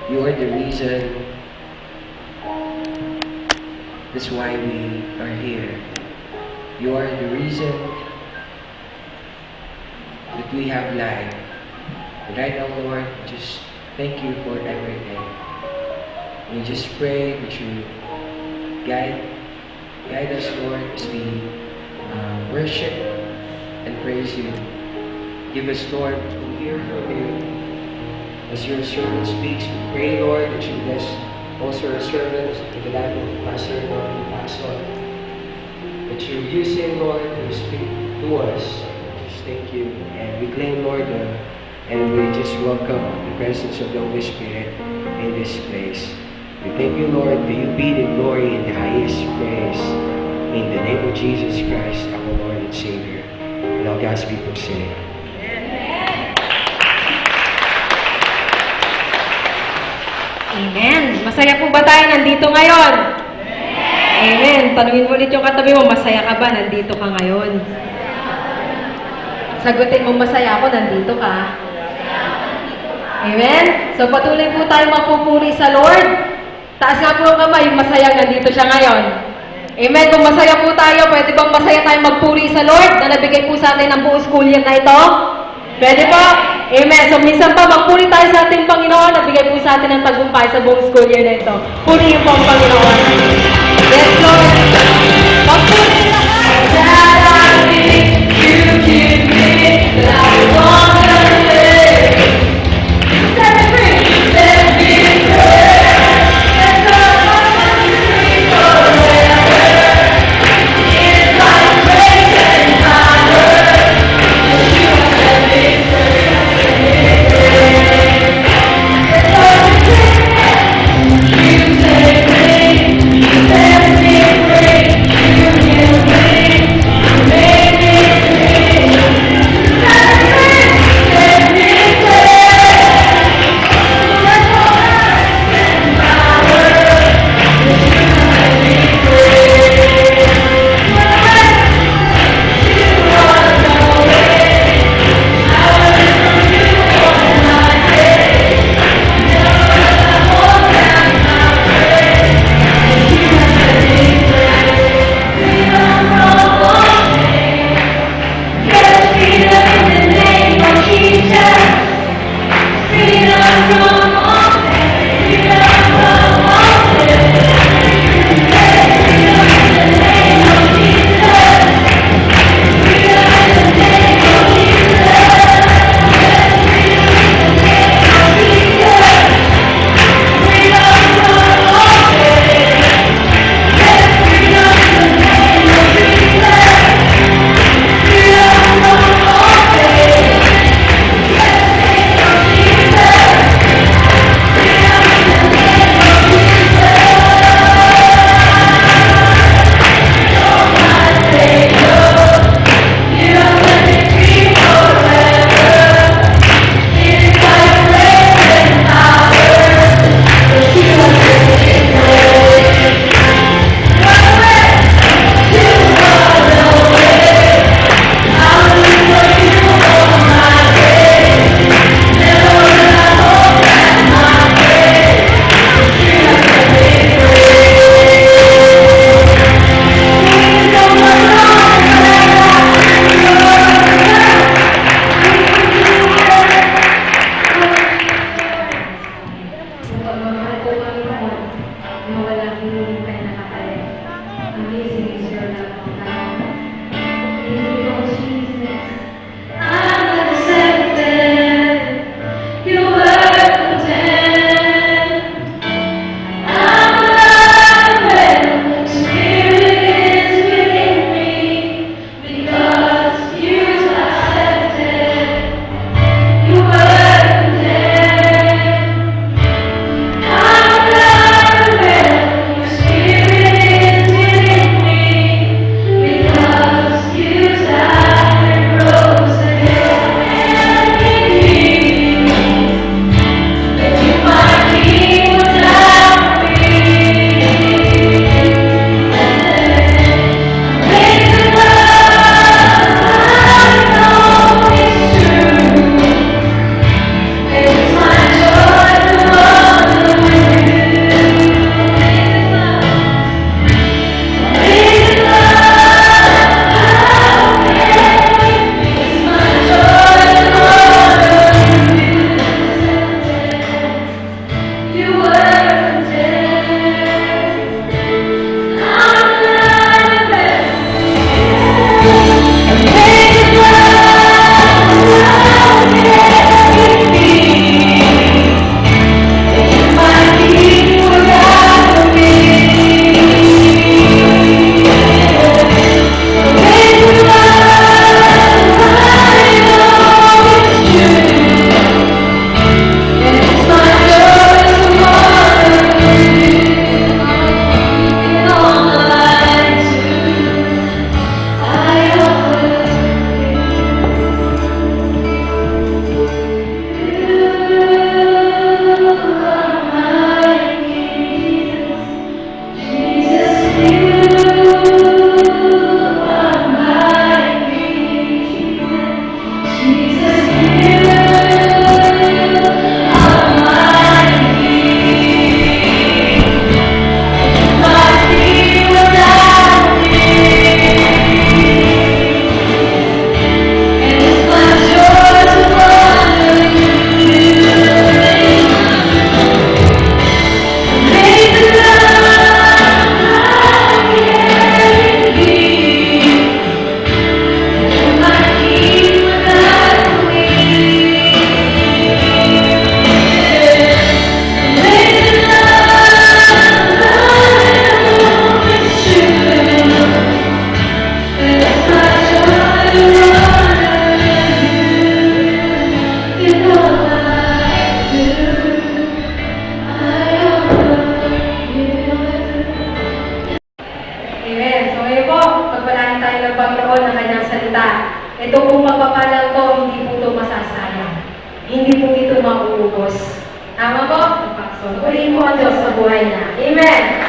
You are the reason. That's why we are here. You are the reason that we have life. And right now, Lord, just thank you for everything. We just pray that you guide us, Lord, as we worship and praise you. Give us, Lord, to hear from you. As your servant speaks, we pray, Lord, that you bless also our servants in the life of Pastor Lord and Pastor. That you use him, Lord, to speak to us. Just thank you. And we claim, Lord, and we just welcome the presence of the Holy Spirit in this place. We thank you, Lord, that you be the glory and the highest praise. In the name of Jesus Christ, our Lord and Savior. And all God's people say, Amen. Masaya po ba tayo nandito ngayon? Amen. Tanungin mo ulit yung katabi mo, masaya ka ba nandito ka ngayon? Sagutin mo, masaya ako, nandito ka. Amen. So patuloy po tayo mapupuri sa Lord. Taas nga po ang kamay, masaya nandito siya ngayon. Amen. Kung masaya po tayo, pwede bang masaya tayo magpuri sa Lord na nabigay po sa atin ng buong school year na ito? Pwede po? Amen. So, minsan pa, magpuri tayo sa ating Panginoon. Nabigay po sa atin ng tagumpay sa buong school year na ito. Purihin po ang Panginoon. Yes, Lord. Magpuri lahat. That I think you give me, that I want to live. Set me free. Set me free. Let the heart free forever. It's like grace and power. You have set me free. ito pong pagpapalang to, hindi po ito masasayang. Hindi po ito mauubos. Tama po? So, uliin mo ang Diyos sa buhay na. Amen!